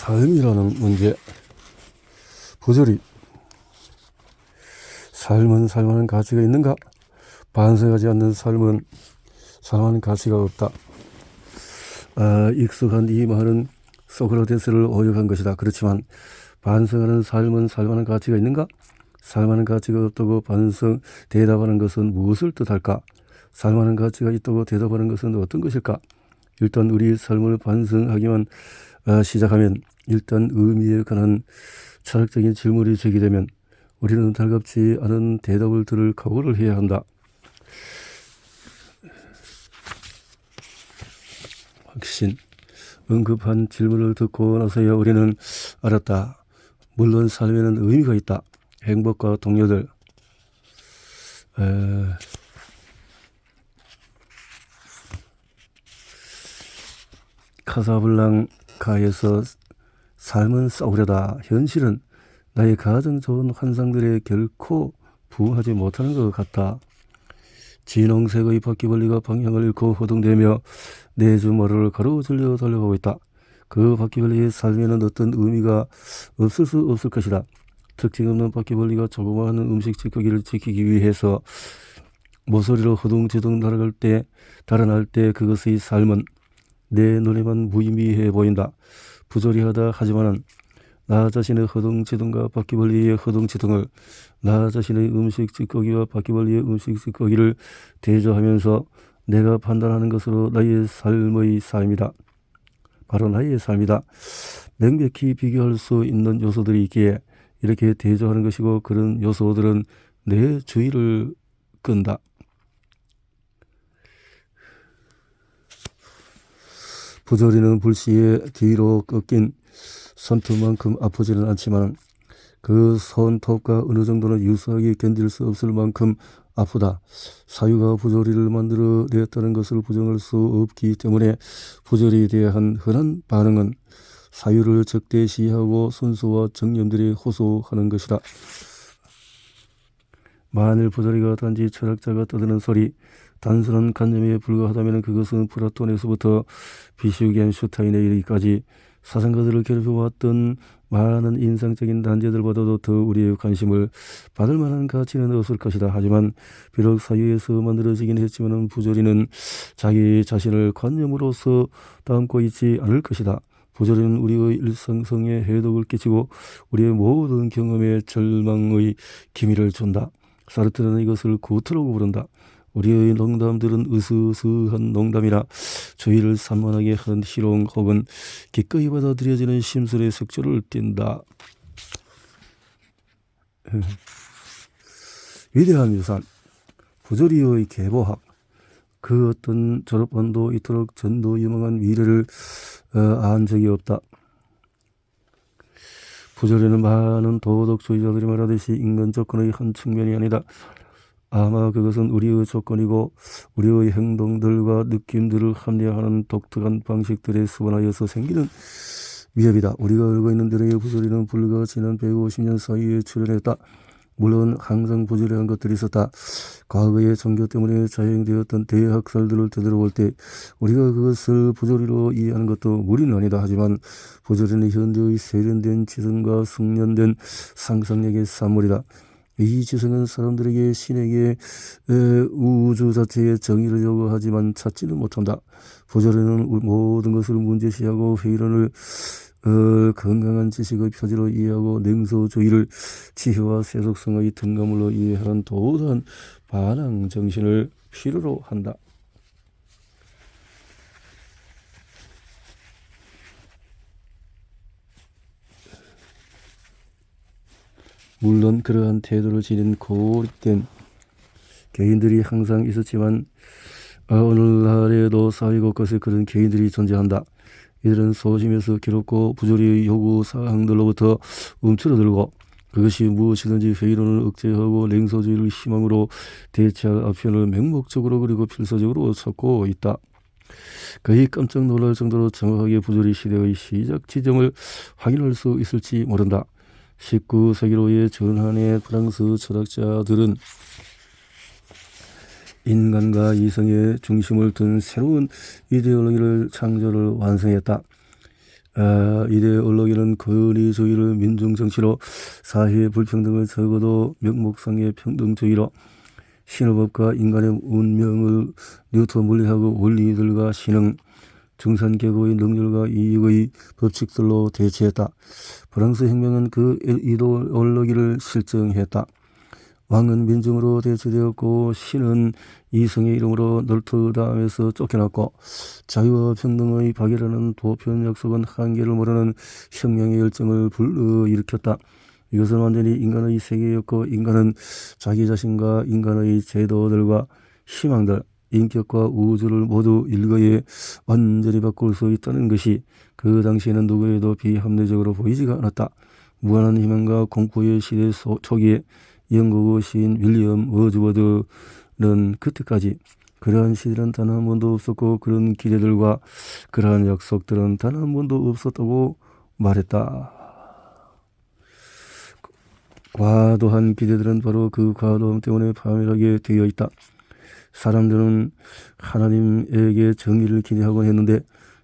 삶이라는 문제. 부조리. 삶은 살만한 가치가 있는가? 반성하지 않는 삶은 살만한 가치가 없다. 익숙한 이 말은 소크라테스를 오역한 것이다. 그렇지만 반성하는 삶은 살만한 가치가 있는가? 살만한 가치가 없다고 대답하는 것은 무엇을 뜻할까? 살만한 가치가 있다고 대답하는 것은 어떤 것일까? 일단 우리 삶을 반성하기만 시작하면, 일단 의미에 관한 철학적인 질문이 제기되면 우리는 달갑지 않은 대답을 들을 각오를 해야 한다. 확신. 응급한 질문을 듣고 나서야 우리는 알았다. 물론 삶에는 의미가 있다. 행복과 동료들. 카사블랑카에서 삶은 싸우려다. 현실은 나의 가장 좋은 환상들에 결코 부응하지 못하는 것 같다. 진홍색의 바퀴벌레가 방향을 잃고 허둥대며 내 주머니를 가로질러 달려가고 있다. 그 바퀴벌레의 삶에는 어떤 의미가 없을 수 없을 것이다. 특징 없는 바퀴벌레가 조그마한 음식 찌꺼기를 지키기 위해서 모서리로 허둥지둥 달아날 때 그것의 삶은 내 눈에만 무의미해 보인다. 부조리하다 하지만은 나 자신의 허둥지둥과 바퀴벌레의 허둥지둥을, 나 자신의 음식 찌꺼기와 바퀴벌레의 음식 찌꺼기를 대조하면서 내가 판단하는 것으로 나의 삶의 삶이다. 바로 나의 삶이다. 명백히 비교할 수 있는 요소들이 있기에 이렇게 대조하는 것이고, 그런 요소들은 내 주의를 끈다. 부조리는 불시에 뒤로 꺾인 손톱만큼 아프지는 않지만 그 손톱과 어느 정도는 유사하게 견딜 수 없을 만큼 아프다. 사유가 부조리를 만들어냈다는 것을 부정할 수 없기 때문에 부조리에 대한 흔한 반응은 사유를 적대시하고 순수와 정념들이 호소하는 것이다. 만일 부조리가 단지 철학자가 떠드는 소리, 단순한 관념에 불과하다면 그것은 플라톤에서부터 비슈겐슈타인에 이르기까지 사상가들을 괴롭혀왔던 많은 인상적인 단죄들보다도 더 우리의 관심을 받을 만한 가치는 없을 것이다. 하지만 비록 사유에서 만들어지긴 했지만 부조리는 자기 자신을 관념으로서 담고 있지 않을 것이다. 부조리는 우리의 일상성에 해독을 끼치고 우리의 모든 경험에 절망의 기미를 준다. 사르트르는 이것을 구트라고 부른다. 우리의 농담들은 으스스한 농담이나 주의를 산만하게 하는 희롱 혹은 기꺼이 받아들여지는 심술의 색조를 띈다. 위대한 유산. 부조리의 계보학. 그 어떤 졸업반도 이토록 전도유망한 미래를 안 적이 없다. 부조리는 많은 도덕주의자들이 말하듯이 인간 조건의 한 측면이 아니다. 아마 그것은 우리의 조건이고 우리의 행동들과 느낌들을 합리화하는 독특한 방식들에 수반하여서 생기는 위협이다. 우리가 알고 있는 대로의 부조리는 불과 지난 150년 사이에 출현했다. 물론 항상 부조리한 것들이 있었다. 과거의 종교 때문에 자행되었던 대학살들을 되돌아볼 때 우리가 그것을 부조리로 이해하는 것도 무리는 아니다. 하지만 부조리는 현대의 세련된 지성과 숙련된 상상력의 산물이다. 이 지성은 사람들에게 신에게 우주 자체의 정의를 요구하지만 찾지는 못한다. 부조리는 모든 것을 문제시하고 회의론을 건강한 지식의 표지로 이해하고 냉소주의를 지혜와 세속성의 등가물로 이해하는 도도한 반항 정신을 필요로 한다. 물론 그러한 태도를 지닌 고립된 개인들이 항상 있었지만 오늘날에도 사회 곳곳에 그런 개인들이 존재한다. 이들은 소심해서 괴롭고 부조리의 요구사항들로부터 움츠러들고 그것이 무엇이든지 회의론을 억제하고 냉소주의를 희망으로 대체할 아편을 맹목적으로 그리고 필사적으로 찾고 있다. 거의 깜짝 놀랄 정도로 정확하게 부조리 시대의 시작 지점을 확인할 수 있을지 모른다. 19세기로의 전한의 프랑스 철학자들은 인간과 이성의 중심을 둔 새로운 이데올로기를 창조를 완성했다. 이래 언론에는 권위주의를 민중정치로, 사회 불평등을 적어도 명목상의 평등주의로, 신호법과 인간의 운명을 뉴턴 물리학의 원리들과 신흥, 중산계급의 능률과 이익의 법칙들로 대체했다. 프랑스 혁명은 그 이데올로기를 실증했다. 왕은 민중으로 대체되었고 신은 이성의 이름으로 노트담에서 쫓겨났고, 자유와 평등의 박이라는 보편 약속은 한계를 모르는 혁명의 열정을 불러일으켰다. 이것은 완전히 인간의 세계였고, 인간은 자기 자신과 인간의 제도들과 희망들, 인격과 우주를 모두 일거에 완전히 바꿀 수 있다는 것이 그 당시에는 누구에도 비합리적으로 보이지가 않았다. 무한한 희망과 공포의 시대 초기에 영국의 시인 윌리엄 워즈워드는 그때까지 그러한 시대는 단 한 번도 없었고 그런 기대들과 그러한 약속들은 단 한 번도 없었다고 말했다. 과도한 기대들은 바로 그 과도함 때문에 파멸하게 되어 있다. 사람들은 하나님에게 정의를 기대하곤 했는데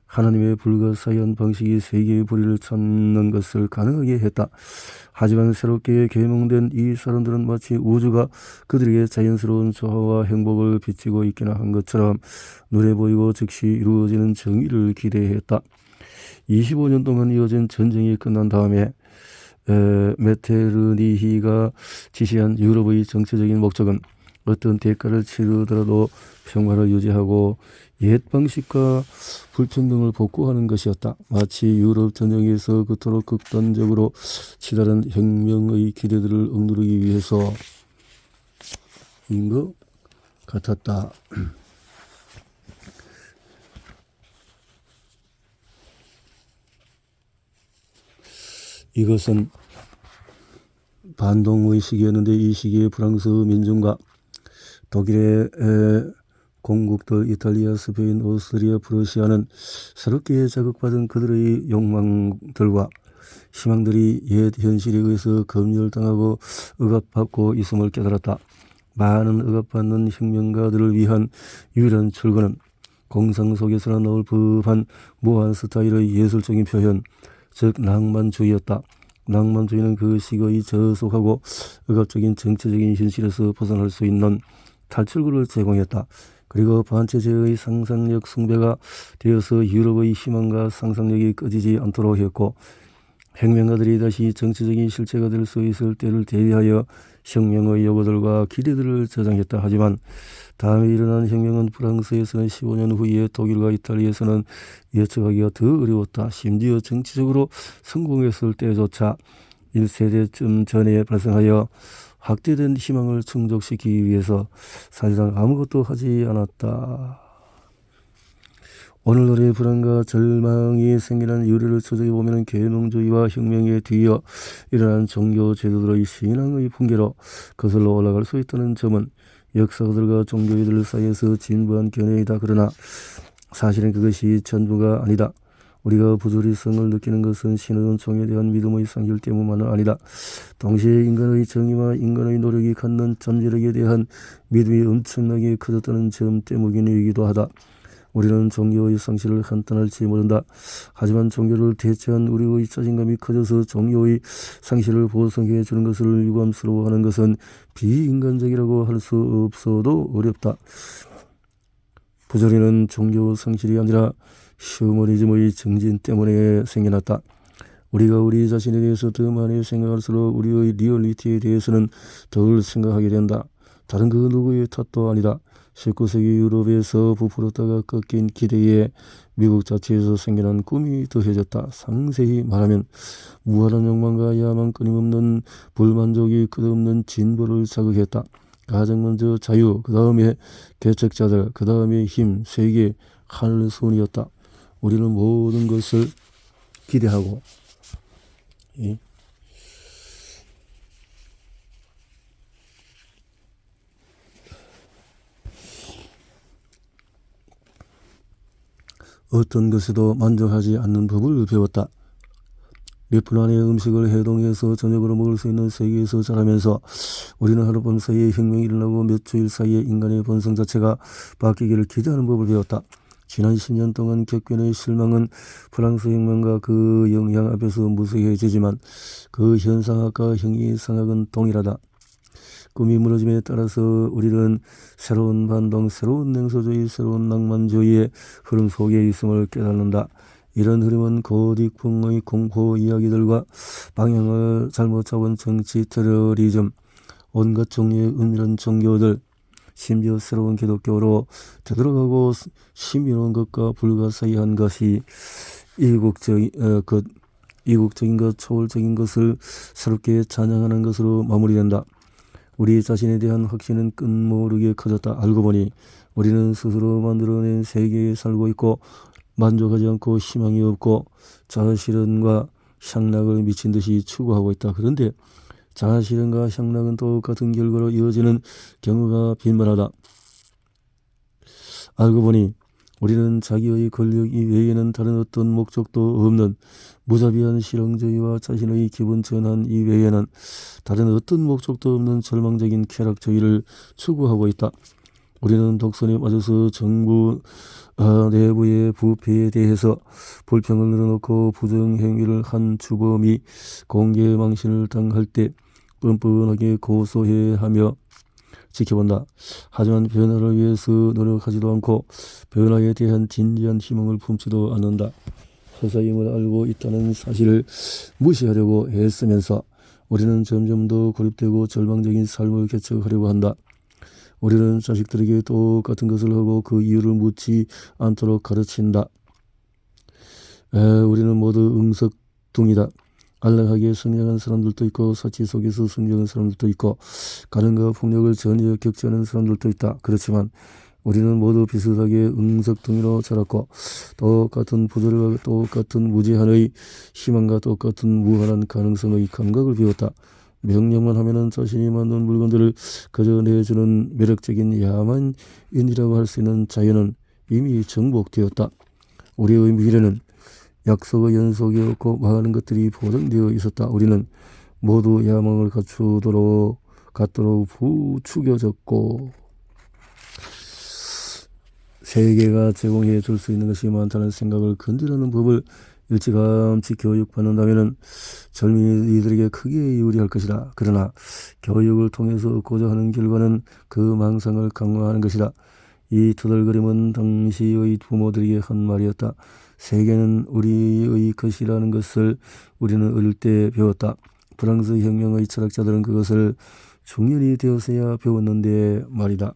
하나님의 불가사의한 방식이 세계의 불의를 찾는 것을 가능하게 했다. 하지만 새롭게 계명된 이 사람들은 마치 우주가 그들에게 자연스러운 조화와 행복을 비치고 있기나 한 것처럼 눈에 보이고 즉시 이루어지는 정의를 기대했다. 25년 동안 이어진 전쟁이 끝난 다음에 메테르니히가 지시한 유럽의 정치적인 목적은 어떤 대가를 치르더라도 평화를 유지하고 옛 방식과 불평등을 복구하는 것이었다. 마치 유럽 전쟁에서 그토록 극단적으로 치달은 혁명의 기대들을 억누르기 위해서인 것 같았다. 이것은 반동의 시기였는데 이 시기에 프랑스 민중과 독일의 공국들 이탈리아, 스페인, 오스트리아, 프러시아는 새롭게 자극받은 그들의 욕망들과 희망들이 옛 현실에 의해서 검열당하고 억압받고 있음을 깨달았다. 많은 억압받는 혁명가들을 위한 유일한 출구는 공상 속에서나 나올 법한 무한 스타일의 예술적인 표현, 즉 낭만주의였다. 낭만주의는 그 시기의 저속하고 억압적인 정치적인 현실에서 벗어날 수 있는 탈출구를 제공했다. 그리고 반체제의 상상력 숭배가 되어서 유럽의 희망과 상상력이 꺼지지 않도록 했고, 혁명가들이 다시 정치적인 실체가 될 수 있을 때를 대비하여 혁명의 요구들과 기대들을 저장했다. 하지만 다음에 일어난 혁명은 프랑스에서는 15년 후에 독일과 이탈리아에서는 예측하기가 더 어려웠다. 심지어 정치적으로 성공했을 때조차 1세대쯤 전에 발생하여 확대된 희망을 충족시키기 위해서 사실상 아무것도 하지 않았다. 오늘날의 불안과 절망이 생기는 이유를 추적해보면 계몽주의와 혁명에 뒤이어 일어난 종교 제도들의 신앙의 붕괴로 거슬러 올라갈 수 있다는 점은 역사가들과 종교인들 사이에서 진부한 견해이다. 그러나 사실은 그것이 전부가 아니다. 우리가 부조리성을 느끼는 것은 신의 은총에 대한 믿음의 상실 때문만은 아니다. 동시에 인간의 정의와 인간의 노력이 갖는 잠재력에 대한 믿음이 엄청나게 커졌다는 점 때문이기도 하다. 우리는 종교의 상실을 한탄할지 모른다. 하지만 종교를 대체한 우리의 자신감이 커져서 종교의 상실을 보상해 주는 것을 유감스러워하는 것은 비인간적이라고 할 수 없어도 어렵다. 부조리는 종교 상실이 아니라 휴머니즘의 정진 때문에 생겨났다. 우리가 우리 자신에 대해서 더 많이 생각할수록 우리의 리얼리티에 대해서는 덜 생각하게 된다. 다른 그 누구의 탓도 아니다. 19세기 유럽에서 부풀었다가 꺾인 기대에 미국 자체에서 생겨난 꿈이 더해졌다. 상세히 말하면 무한한 욕망과 야망, 끊임없는 불만족이 끝없는 진보를 자극했다. 가장 먼저 자유, 그 다음에 개척자들, 그 다음에 힘, 세계, 하늘, 손이었다. 우리는 모든 것을 기대하고 어떤 것에도 만족하지 않는 법을 배웠다. 몇 분 안에 음식을 해동해서 저녁으로 먹을 수 있는 세계에서 자라면서 우리는 하룻밤 사이에 혁명이 일어나고 몇 주일 사이에 인간의 본성 자체가 바뀌기를 기대하는 법을 배웠다. 지난 10년 동안 겪은 실망은 프랑스 혁명과 그 영향 앞에서 무색해지지만 그 현상학과 형이상학은 동일하다. 꿈이 무너짐에 따라서 우리는 새로운 반동, 새로운 냉소주의, 새로운 낭만주의의 흐름 속에 있음을 깨닫는다. 이런 흐름은 고딕풍의 공포 이야기들과 방향을 잘못 잡은 정치 테러리즘, 온갖 종류의 은밀한 종교들, 심지어 새로운 기독교로 되돌아가고 신비로운 것과 불가사의한 것이 이국적인 것, 초월적인 것을 새롭게 찬양하는 것으로 마무리된다. 우리 자신에 대한 확신은 끝모르게 커졌다. 알고 보니 우리는 스스로 만들어낸 세계에 살고 있고 만족하지 않고 희망이 없고 자아실현과 향락을 미친 듯이 추구하고 있다. 그런데 자아실현과 향락은 똑같은 결과로 이어지는 경우가 빈번하다. 알고 보니 우리는 자기의 권력 이외에는 다른 어떤 목적도 없는 무자비한 실용주의와 자신의 기분 전환 이외에는 다른 어떤 목적도 없는 절망적인 쾌락주의를 추구하고 있다. 우리는 독선에 빠져서 정부 내부의 부패에 대해서 불평을 늘어놓고 부정행위를 한 주범이 공개망신을 당할 때 뻔뻔하게 고소해 하며 지켜본다. 하지만 변화를 위해서 노력하지도 않고 변화에 대한 진지한 희망을 품지도 않는다. 허사임을 알고 있다는 사실을 무시하려고 애쓰면서 우리는 점점 더 고립되고 절망적인 삶을 개척하려고 한다. 우리는 자식들에게 똑같은 것을 하고 그 이유를 묻지 않도록 가르친다. 우리는 모두 응석둥이다. 안락하게 성장한 사람들도 있고 사치 속에서 성장한 사람들도 있고 가난과 폭력을 전혀 겪지 않은 사람들도 있다. 그렇지만 우리는 모두 비슷하게 응석둥이로 자랐고 똑같은 부조리와 똑같은 무제한의 희망과 똑같은 무한한 가능성의 감각을 배웠다. 명령만 하면은 자신이 만든 물건들을 그저 내주는 매력적인 야만인이라고 할 수 있는 자유는 이미 정복되었다. 우리의 미래는 약속의 연속이었고 많은 것들이 보장되어 있었다. 우리는 모두 야망을 갖도록 부추겨졌고 세계가 제공해 줄 수 있는 것이 많다는 생각을 건드리는 법을 일찌감치 교육받는다면 젊은이들에게 크게 유리할 것이다. 그러나 교육을 통해서 얻고자 하는 결과는 그 망상을 강화하는 것이다. 이 투덜거림은 당시의 부모들에게 한 말이었다. 세계는 우리의 것이라는 것을 우리는 어릴 때 배웠다. 프랑스 혁명의 철학자들은 그것을 중년이 되어서야 배웠는데 말이다.